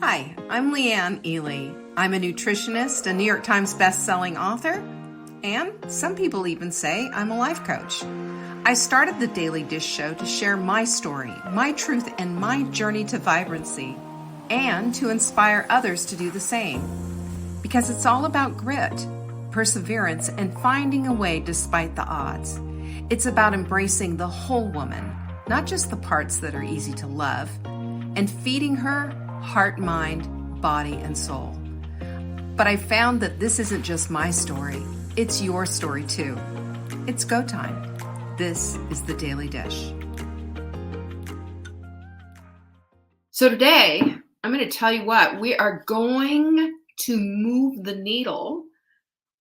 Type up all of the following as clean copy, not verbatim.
Hi, I'm Leanne Ely. I'm a nutritionist, a New York Times best-selling author, and some people even say I'm a life coach. I started the Daily Dish Show to share my story, my truth, and my journey to vibrancy, and to inspire others to do the same. Because it's all about grit, perseverance, and finding a way despite the odds. It's about embracing the whole woman, not just the parts that are easy to love, and feeding her heart, mind, body, and soul. But I found that this isn't just my story, it's your story too. It's go time. This is the Daily Dish. So today, I'm going to tell you what, we are going to move the needle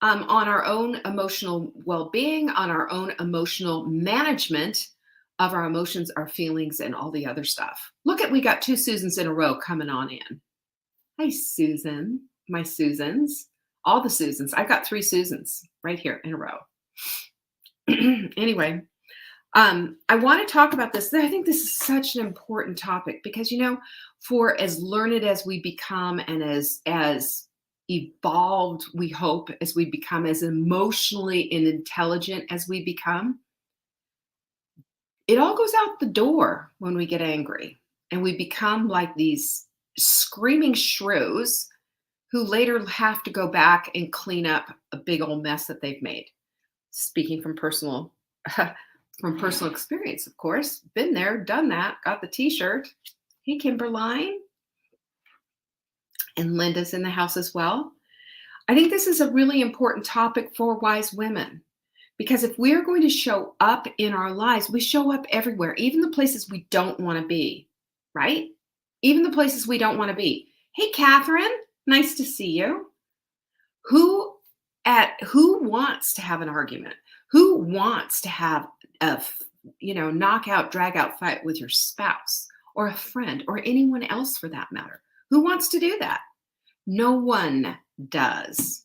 on our own emotional well-being, on our own emotional management of our emotions, our feelings, and all the other stuff. Look we got two Susans in a row coming on in. Hi, Susan, my Susans, all the Susans. I've got three Susans right here in a row. Anyway, I want to talk about this. I think this is such an important topic because, for as learned as we become and as evolved, we hope, as we become, as emotionally and intelligent as we become, it all goes out the door when we get angry and we become like these screaming shrews who later have to go back and clean up a big old mess that they've made. Speaking from personal experience, of course. Been there, done that, got the t-shirt. Hey, Kimberline. And Linda's in the house as well. I think this is a really important topic for wise women. Because if we're going to show up in our lives, we show up everywhere, even the places we don't want to be, right? Even the places we don't want to be. Hey, Catherine, nice to see you. Who wants to have an argument? Who wants to have a, knockout, drag out fight with your spouse or a friend or anyone else for that matter? Who wants to do that? No one does.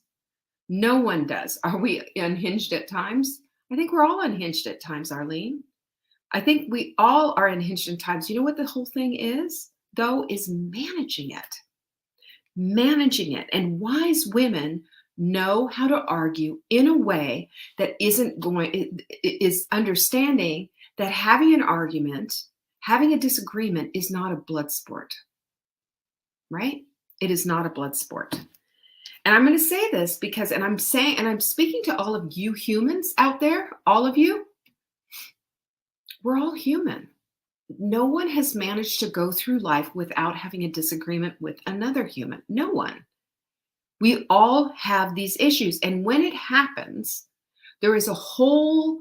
No one does. Are we unhinged at times? I think we're all unhinged at times, Arlene. I think we all are unhinged at times. You know what the whole thing is, though, is managing it. Managing it. And wise women know how to argue in a way that is understanding that having an argument, having a disagreement is not a blood sport, right? It is not a blood sport. And I'm going to say this because, I'm speaking to all of you humans out there, all of you, we're all human. No one has managed to go through life without having a disagreement with another human. No one. We all have these issues. And when it happens, there is a whole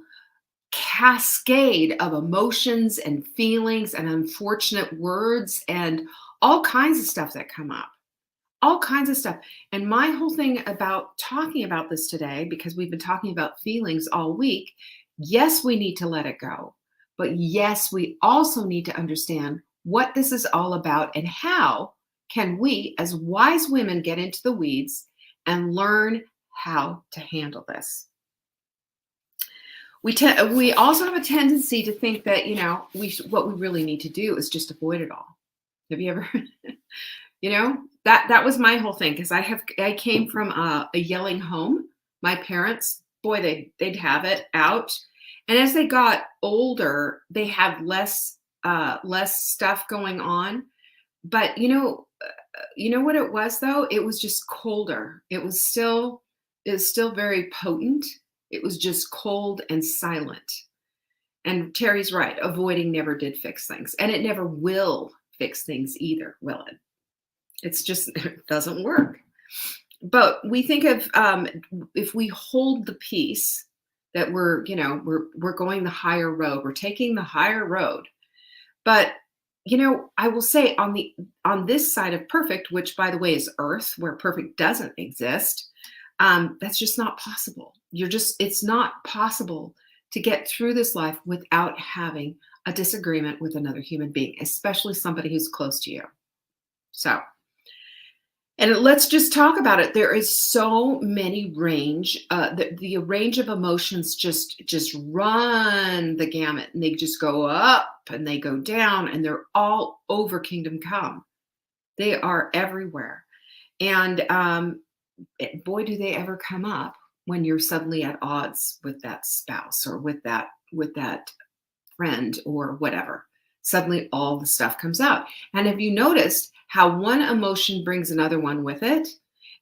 cascade of emotions and feelings and unfortunate words and all kinds of stuff that come up. All kinds of stuff. And my whole thing about talking about this today, because we've been talking about feelings all week, yes, we need to let it go. But yes, we also need to understand what this is all about and how can we as wise women get into the weeds and learn how to handle this. We also have a tendency to think that, what we really need to do is just avoid it all. Have you ever, that was my whole thing because I came from a yelling home. My parents, boy, they'd have it out. And as they got older, they had less stuff going on. But you know what it was though? It was just colder. It was still very potent. It was just cold and silent. And Terry's right. Avoiding never did fix things. And it never will fix things either, will it? It's just, it doesn't work. But we think of if we hold the peace that we're going the higher road, we're taking the higher road. But, I will say on this side of perfect, which by the way is Earth, where perfect doesn't exist, that's just not possible. It's not possible to get through this life without having a disagreement with another human being, especially somebody who's close to you. So, and let's just talk about it. There is so many range. The range of emotions just run the gamut, and they just go up and they go down, and they're all over Kingdom Come. They are everywhere. And boy, do they ever come up when you're suddenly at odds with that spouse or with that friend or whatever. Suddenly all the stuff comes out. And have you noticed how one emotion brings another one with it?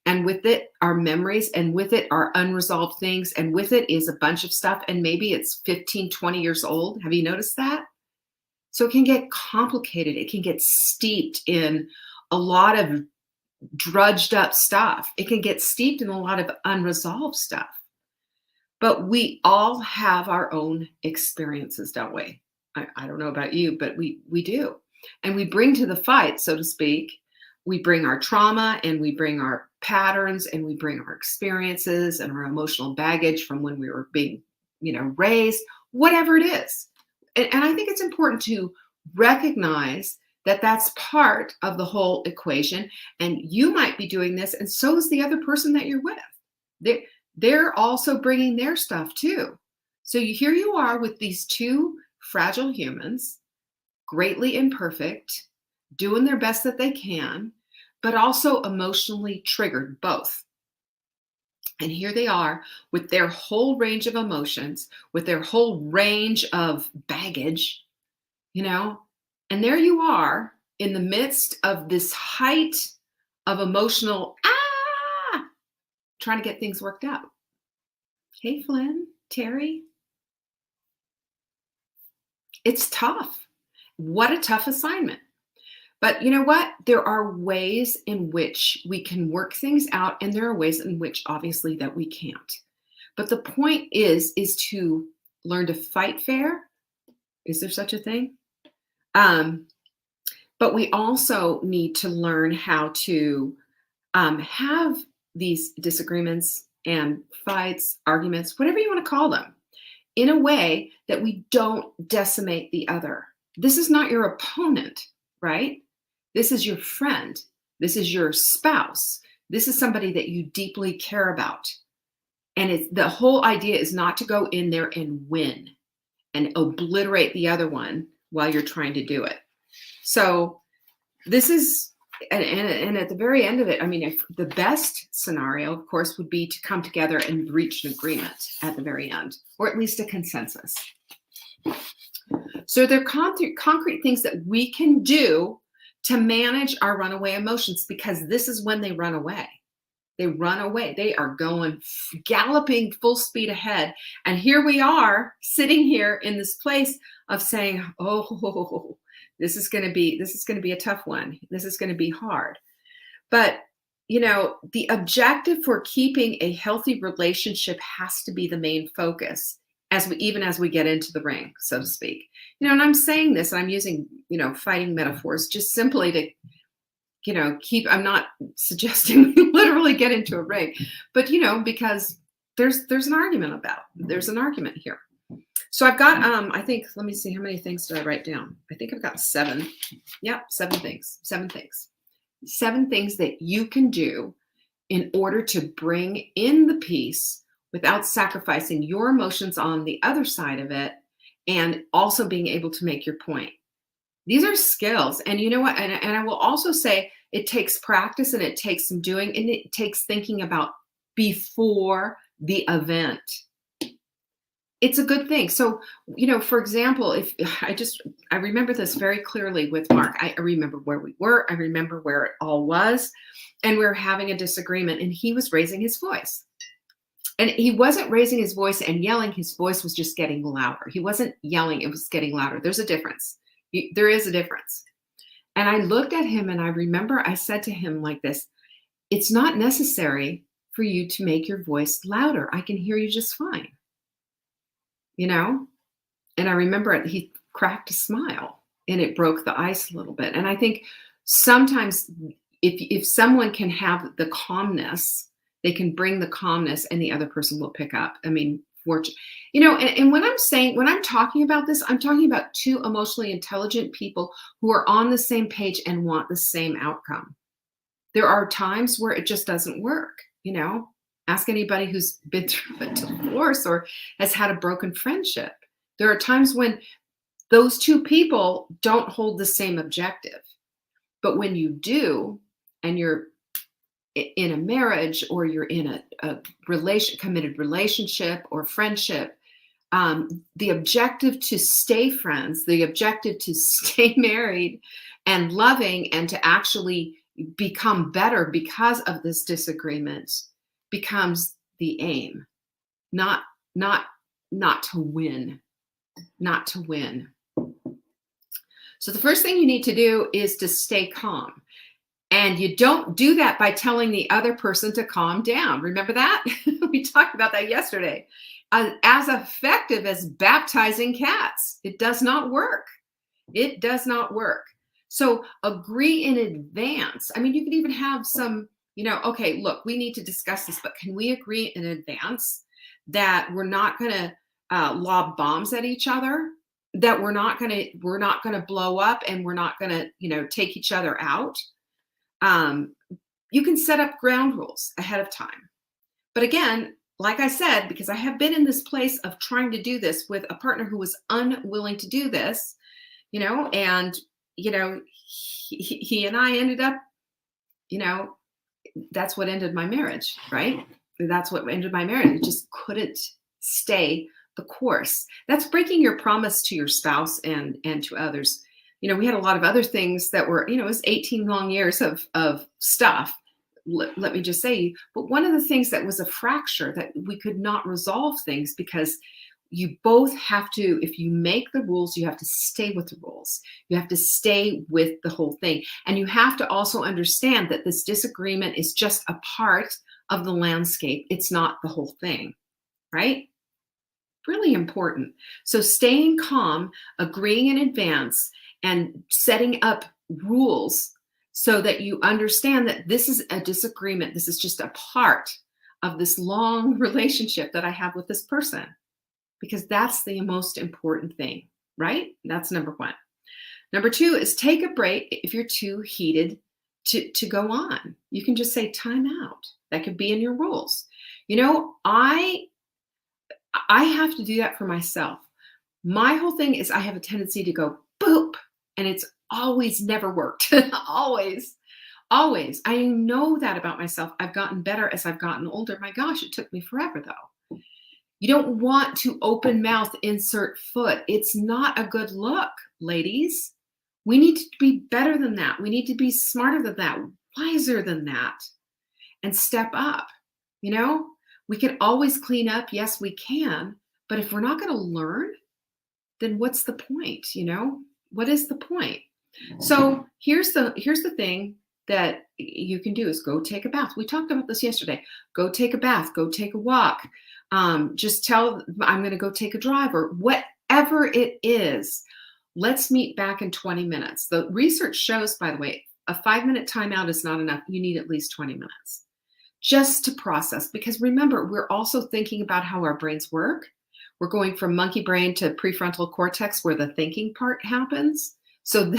And with it are memories, and with it are unresolved things, and with it is a bunch of stuff, and maybe it's 15, 20 years old. Have you noticed that? So it can get complicated. It can get steeped in a lot of drudged up stuff. It can get steeped in a lot of unresolved stuff. But we all have our own experiences, don't we? I don't know about you, but we do. And we bring to the fight, so to speak, we bring our trauma and we bring our patterns and we bring our experiences and our emotional baggage from when we were being, raised, whatever it is. And I think it's important to recognize that that's part of the whole equation. And you might be doing this, and so is the other person that you're with. They're also bringing their stuff too. So here you are with these two fragile humans, greatly imperfect, doing their best that they can, but also emotionally triggered, both. And here they are with their whole range of emotions, with their whole range of baggage, and there you are in the midst of this height of emotional, trying to get things worked out. Hey, Flynn, Terry. It's tough. What a tough assignment. But you know what? There are ways in which we can work things out, and there are ways in which obviously that we can't. But the point is to learn to fight fair. Is there such a thing? But we also need to learn how to have these disagreements and fights, arguments, whatever you want to call them, in a way that we don't decimate the other. This is not your opponent, right? This is your friend. This is your spouse. This is somebody that you deeply care about. And the whole idea is not to go in there and win and obliterate the other one while you're trying to do it. So this is, and at the very end of it, I mean, if the best scenario, of course, would be to come together and reach an agreement at the very end, or at least a consensus. So there are concrete things that we can do to manage our runaway emotions, because this is when they run away. They run away. They are going galloping full speed ahead. And here we are sitting here in this place of saying, oh, this is going to be a tough one. This is going to be hard. But, the objective for keeping a healthy relationship has to be the main focus as we get into the ring, so to speak. And I'm saying this, and I'm using, fighting metaphors just simply to, I'm not suggesting we literally get into a ring, but, because there's an argument here. So I've got, I think, let me see, how many things did I write down? I think I've got 7. Yep, 7 things. 7 things. 7 things that you can do in order to bring in the peace without sacrificing your emotions on the other side of it, and also being able to make your point. These are skills. And you know what? And I will also say it takes practice, and it takes some doing, and it takes thinking about before the event. It's a good thing. So, for example, if I remember this very clearly with Mark. I remember where we were. I remember where it all was. And we were having a disagreement, and he was raising his voice. And he wasn't raising his voice and yelling. His voice was just getting louder. He wasn't yelling. It was getting louder. There's a difference. There is a difference. And I looked at him, and I remember I said to him like this, it's not necessary for you to make your voice louder. I can hear you just fine. And I remember he cracked a smile, and it broke the ice a little bit. And I think sometimes if someone can have the calmness, they can bring the calmness, and the other person will pick up. I mean, and when I'm talking about this, I'm talking about two emotionally intelligent people who are on the same page and want the same outcome. There are times where it just doesn't work, Ask anybody who's been through a divorce or has had a broken friendship. There are times when those two people don't hold the same objective. But when you do, and you're in a marriage, or you're in a committed relationship or friendship, the objective to stay friends, the objective to stay married and loving, and to actually become better because of this disagreement becomes the aim, not not not to win, not to win. So the first thing you need to do is to stay calm. And you don't do that by telling the other person to calm down. Remember that? We talked about that yesterday. As effective as baptizing cats. It does not work. It does not work. So agree in advance. I mean, you could even have some, okay, look, we need to discuss this, but can we agree in advance that we're not going to lob bombs at each other, that we're not going to blow up, and we're not going to, take each other out? You can set up ground rules ahead of time. But again, like I said, because I have been in this place of trying to do this with a partner who was unwilling to do this, and, he and I ended up, that's what ended my marriage, right? That's what ended my marriage. It just couldn't stay the course. That's breaking your promise to your spouse and to others. We had a lot of other things that were, it was 18 long years of stuff. Let me just say, but one of the things that was a fracture, that we could not resolve things, because you both have to, if you make the rules, you have to stay with the rules. You have to stay with the whole thing. And you have to also understand that this disagreement is just a part of the landscape. It's not the whole thing, right? Really important. So staying calm, agreeing in advance, and setting up rules so that you understand that this is a disagreement. This is just a part of this long relationship that I have with this person, because that's the most important thing, right? That's number one. Number two is take a break if you're too heated to go on. You can just say time out. That could be in your rules. I have to do that for myself. My whole thing is I have a tendency to go boop, and it's always never worked. Always. I know that about myself. I've gotten better as I've gotten older. My gosh, it took me forever though. You don't want to open mouth, insert foot. It's not a good look, ladies. We need to be better than that. We need to be smarter than that, wiser than that, and step up. We can always clean up. Yes, we can. But if we're not going to learn, then what's the point? What is the point? So here's the thing that you can do is go take a bath. We talked about this yesterday. Go take a bath, go take a walk. Just tell, I'm going to go take a drive, or whatever it is. Let's meet back in 20 minutes. The research shows, by the way, a 5-minute timeout is not enough. You need at least 20 minutes just to process. Because remember, we're also thinking about how our brains work. We're going from monkey brain to prefrontal cortex, where the thinking part happens. So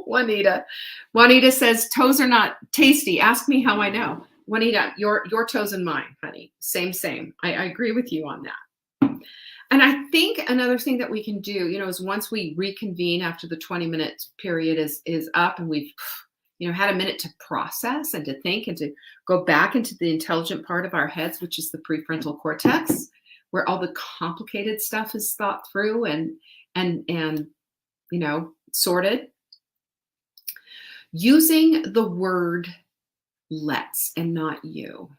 Juanita says, toes are not tasty. Ask me how I know. Juanita, your toes and mine, honey. Same. I agree with you on that. And I think another thing that we can do, is once we reconvene after the 20-minute period is up, and we've, had a minute to process and to think and to go back into the intelligent part of our heads, which is the prefrontal cortex, where all the complicated stuff is thought through and sorted. Using the word let's and not you.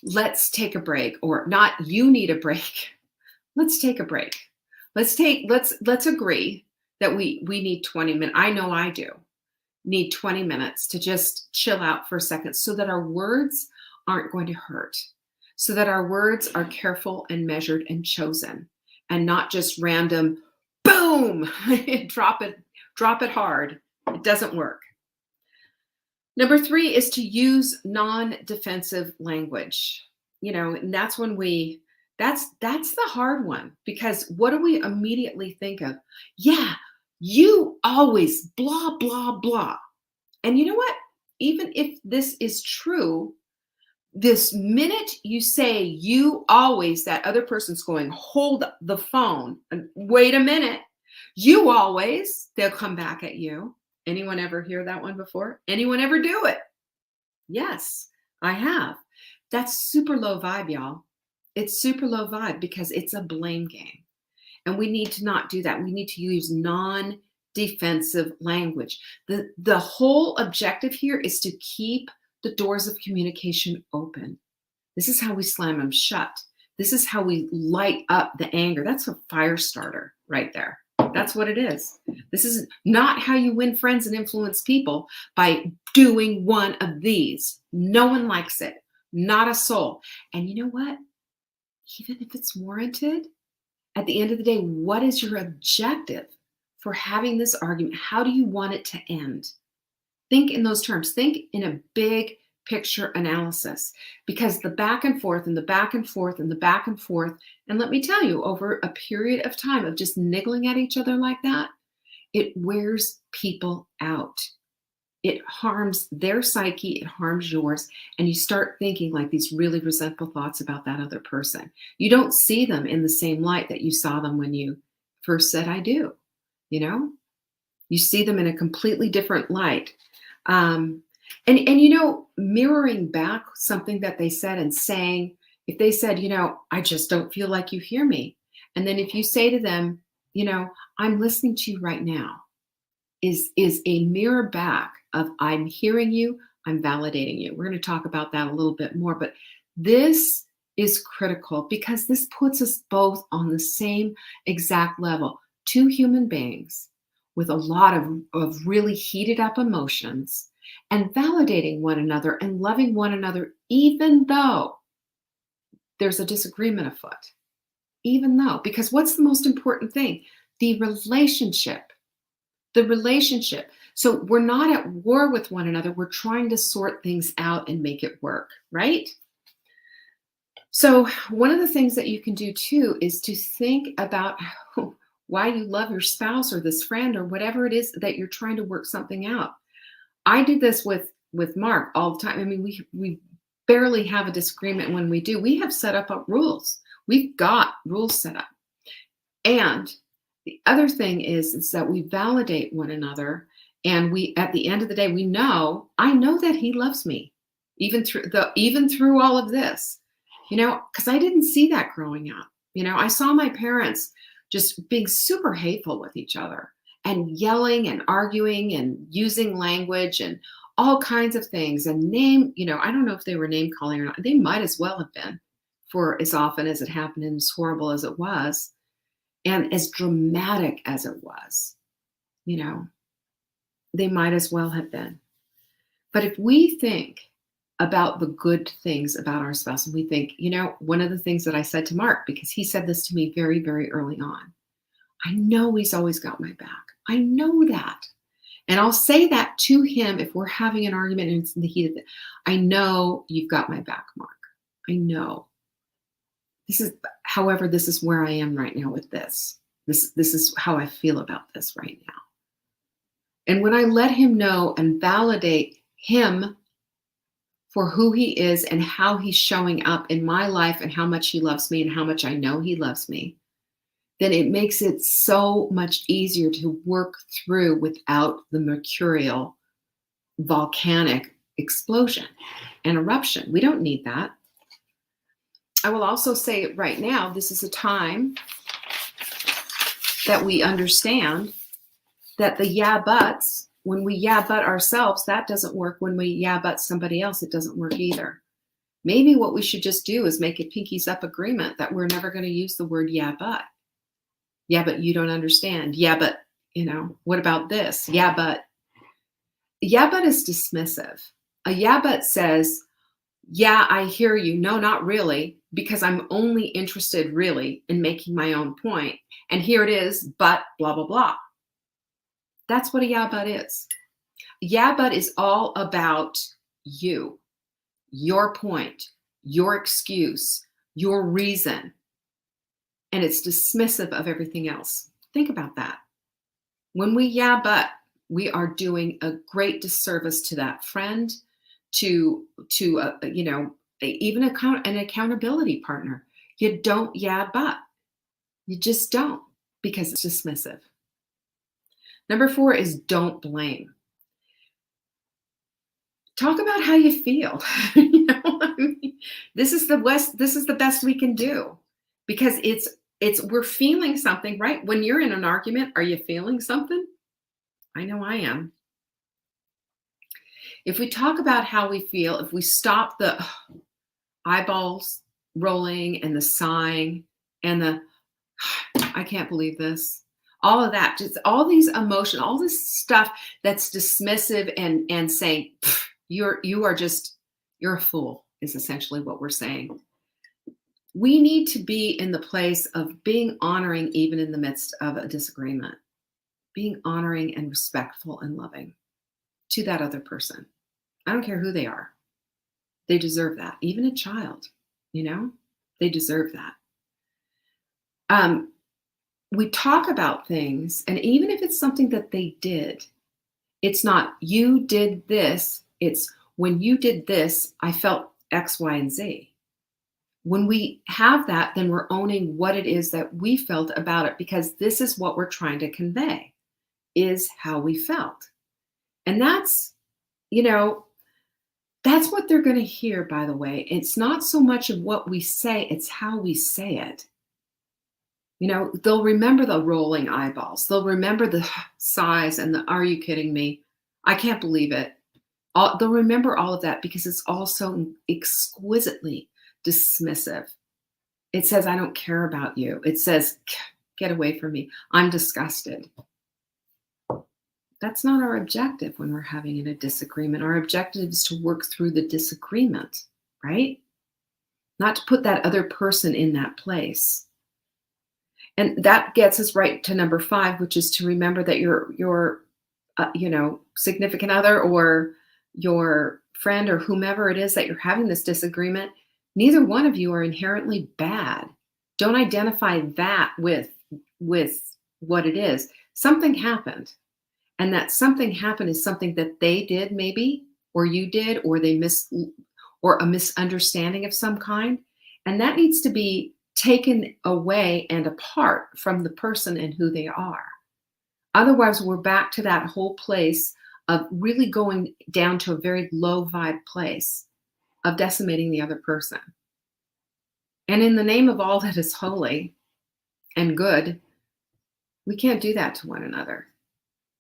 Let's take a break, or not you need a break. Let's take a break. Let's agree that we need 20 minutes. I know I do need 20 minutes to just chill out for a second, so that our words aren't going to hurt, so that our words are careful and measured and chosen, and not just random boom, drop it hard. It doesn't work. Number 3 is to use non-defensive language. And that's when that's the hard one, because what do we immediately think of? Yeah, you always blah, blah, blah. And you know what? Even if this is true, this minute you say you always, that other person's going, hold the phone and wait a minute. You always, they'll come back at you. Anyone ever hear that one before? Anyone ever do it? Yes, I have. That's super low vibe, y'all. It's super low vibe because it's a blame game. And we need to not do that. We need to use non-defensive language. The whole objective here is to keep the doors of communication open. This is how we slam them shut. This is how we light up the anger. That's a fire starter right there. That's what it is. This is not how you win friends and influence people, by doing one of these. No one likes it. Not a soul. And you know what? Even if it's warranted, at the end of the day, what is your objective for having this argument? How do you want it to end? Think in those terms. Think in a big picture analysis, because the back and forth and the back and forth and the back and forth, and let me tell you, over a period of time of just niggling at each other like that, it wears people out. It harms their psyche, it harms yours, and you start thinking like these really resentful thoughts about that other person. You don't see them in the same light that you saw them when you first said, I do, you know? You see them in a completely different light. And you know, mirroring back something that they said and saying, if they said, you know, I just don't feel like you hear me. And then if you say to them, you know, I'm listening to you right now, is a mirror back of I'm hearing you, I'm validating you. We're going to talk about that a little bit more, but this is critical because this puts us both on the same exact level. Two human beings with a lot of really heated up emotions, and validating one another and loving one another, even though there's a disagreement afoot. Even though, because what's the most important thing? The relationship. The relationship. So we're not at war with one another. We're trying to sort things out and make it work, right? So one of the things that you can do too is to think about why you love your spouse or this friend or whatever it is that you're trying to work something out. I do this with Mark all the time. I mean, we barely have a disagreement. When we do, we have set up rules. We've got rules set up. And the other thing is that we validate one another, and we, at the end of the day, I know that he loves me, even through all of this, you know, because I didn't see that growing up. You know, I saw my parents just being super hateful with each other and yelling and arguing and using language and all kinds of things, and you know, I don't know if they were name calling or not. They might as well have been, for as often as it happened and as horrible as it was. And as dramatic as it was, you know, they might as well have been. But if we think about the good things about our spouse, and we think, you know, one of the things that I said to Mark, because he said this to me very, very early on, I know he's always got my back. I know that. And I'll say that to him if we're having an argument and it's in the heat of it. I know you've got my back, Mark. I know. However, this is where I am right now with this. This is how I feel about this right now. And when I let him know and validate him for who he is and how he's showing up in my life and how much he loves me and how much I know he loves me, then it makes it so much easier to work through without the mercurial volcanic explosion and eruption. We don't need that. I will also say right now, this is a time that we understand that the yeah buts, when we yeah but ourselves, that doesn't work. When we yeah but somebody else, it doesn't work either. Maybe what we should just do is make a pinkies up agreement that we're never going to use the word yeah but. Yeah, but you don't understand. Yeah, but, you know, what about this? Yeah, but. Yeah, but is dismissive. A yeah, but says, yeah, I hear you. No, not really, because I'm only interested really in making my own point. And here it is, but blah, blah, blah. That's what a yeah, but is. Yeah, but is all about you, your point, your excuse, your reason. And it's dismissive of everything else. Think about that. When we yeah, but, we are doing a great disservice to that friend, to you know, even an accountability partner. You don't yeah, but. You just don't, because it's dismissive. Number 4 is don't blame. Talk about how you feel. You know, I mean, this is the best we can do because it's we're feeling something, right? When you're in an argument, are you feeling something? I know I am. If we talk about how we feel, if we stop the eyeballs rolling and the sighing and the I can't believe this. All of that, just all these emotion, all this stuff that's dismissive and saying you're a fool is essentially what we're saying. We need to be in the place of being honoring even in the midst of a disagreement, being honoring and respectful and loving to that other person. I don't care who they are. They deserve that. Even a child, you know, they deserve that. We talk about things, and even if it's something that they did, it's not you did this, it's when you did this, I felt X, Y, and Z. When we have that, then we're owning what it is that we felt about it because this is what we're trying to convey, is how we felt. And that's, you know, that's what they're going to hear, by the way. It's not so much of what we say, it's how we say it. You know, they'll remember the rolling eyeballs. They'll remember the sighs and the, are you kidding me? I can't believe it. They'll remember all of that because it's all so exquisitely dismissive. It says, I don't care about you. It says, get away from me. I'm disgusted. That's not our objective when we're having a disagreement. Our objective is to work through the disagreement, right? Not to put that other person in that place. And that gets us right to number 5, which is to remember that your significant other or your friend or whomever it is that you're having this disagreement, neither one of you are inherently bad. Don't identify that with what it is. Something happened. And that something happened is something that they did maybe, or you did, or or a misunderstanding of some kind. And that needs to be taken away and apart from the person and who they are. Otherwise, we're back to that whole place of really going down to a very low vibe place of decimating the other person. And in the name of all that is holy and good, we can't do that to one another.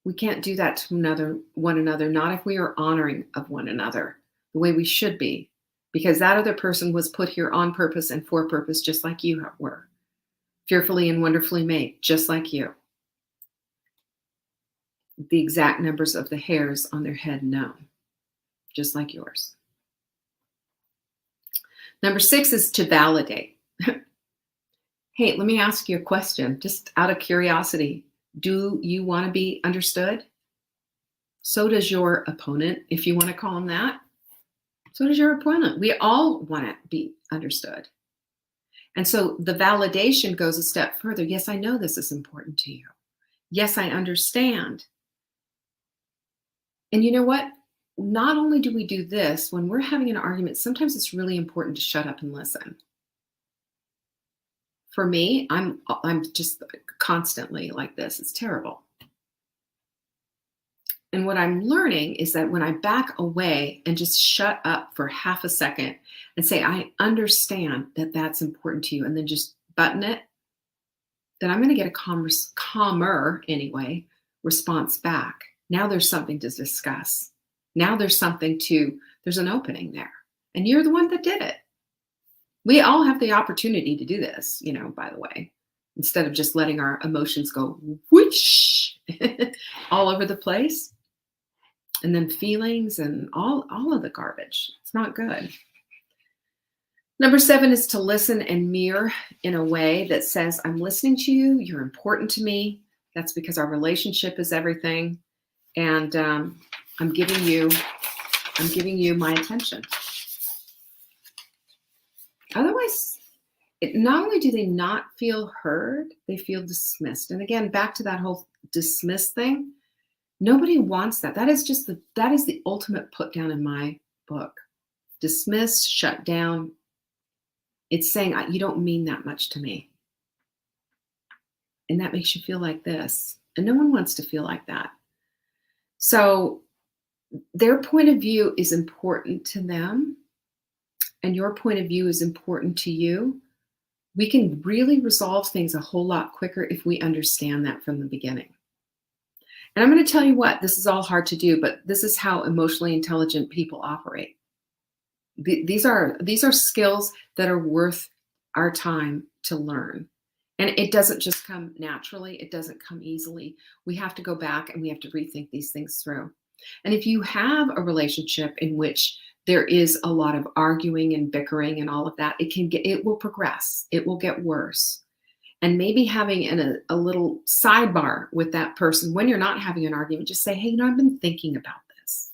We can't do that to one another, not if we are honoring of one another the way we should be, because that other person was put here on purpose and for purpose, just like you were, fearfully and wonderfully made, just like you. The exact numbers of the hairs on their head known, just like yours. Number 6 is to validate. Hey, let me ask you a question, just out of curiosity. Do you want to be understood? So does your opponent, if you want to call him that. So does your opponent. We all want to be understood. And so the validation goes a step further. Yes, I know this is important to you. Yes, I understand. And you know what? Not only do we do this, when we're having an argument, sometimes it's really important to shut up and listen. For me, I'm just constantly like this. It's terrible. And what I'm learning is that when I back away and just shut up for half a second and say, I understand that that's important to you, and then just button it, then I'm going to get a calmer anyway response back. Now there's something to discuss. Now there's an opening there. And you're the one that did it. We all have the opportunity to do this, by the way, instead of just letting our emotions go whoosh all over the place. And then feelings and all of the garbage. It's not good. Number 7 is to listen and mirror in a way that says, I'm listening to you. You're important to me. That's because our relationship is everything. And I'm giving you my attention. Otherwise, not only do they not feel heard, they feel dismissed. And again, back to that whole dismiss thing. Nobody wants that. That is the ultimate put down in my book. Dismiss, shut down. It's saying, you don't mean that much to me. And that makes you feel like this. And no one wants to feel like that. So their point of view is important to them, and your point of view is important to you. We can really resolve things a whole lot quicker if we understand that from the beginning. And I'm going to tell you what, this is all hard to do, but this is how emotionally intelligent people operate. These are skills that are worth our time to learn. And it doesn't just come naturally. It doesn't come easily. We have to go back and we have to rethink these things through. And if you have a relationship in which there is a lot of arguing and bickering and all of that, it will progress. It will get worse. And maybe having a little sidebar with that person when you're not having an argument, just say, hey, I've been thinking about this.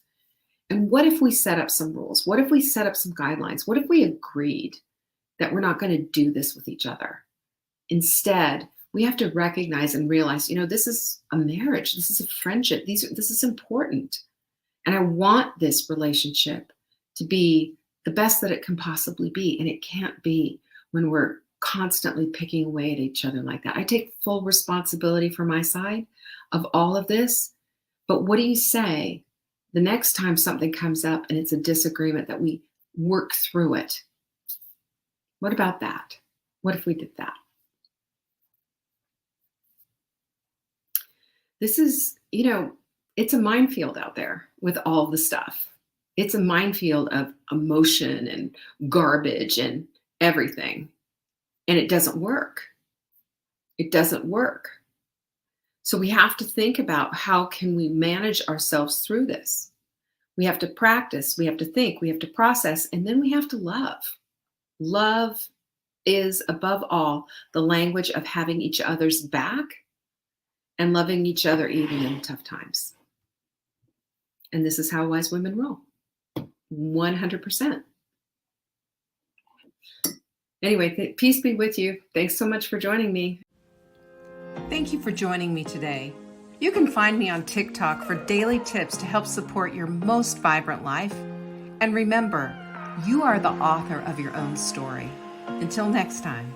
And what if we set up some rules? What if we set up some guidelines? What if we agreed that we're not going to do this with each other? Instead, we have to recognize and realize, this is a marriage. This is a friendship. This is important. And I want this relationship to be the best that it can possibly be. And it can't be when we're constantly picking away at each other like that. I take full responsibility for my side of all of this. But what do you say the next time something comes up and it's a disagreement, that we work through it? What about that? What if we did that? This is, it's a minefield out there with all the stuff. It's a minefield of emotion and garbage and everything. And it doesn't work. It doesn't work. So we have to think about, how can we manage ourselves through this? We have to practice, we have to think, we have to process, and then we have to love. Love is, above all, the language of having each other's back and loving each other even in tough times. And this is how wise women roll. 100%. Anyway, peace be with you. Thanks so much for joining me. Thank you for joining me today. You can find me on TikTok for daily tips to help support your most vibrant life. And remember, you are the author of your own story. Until next time.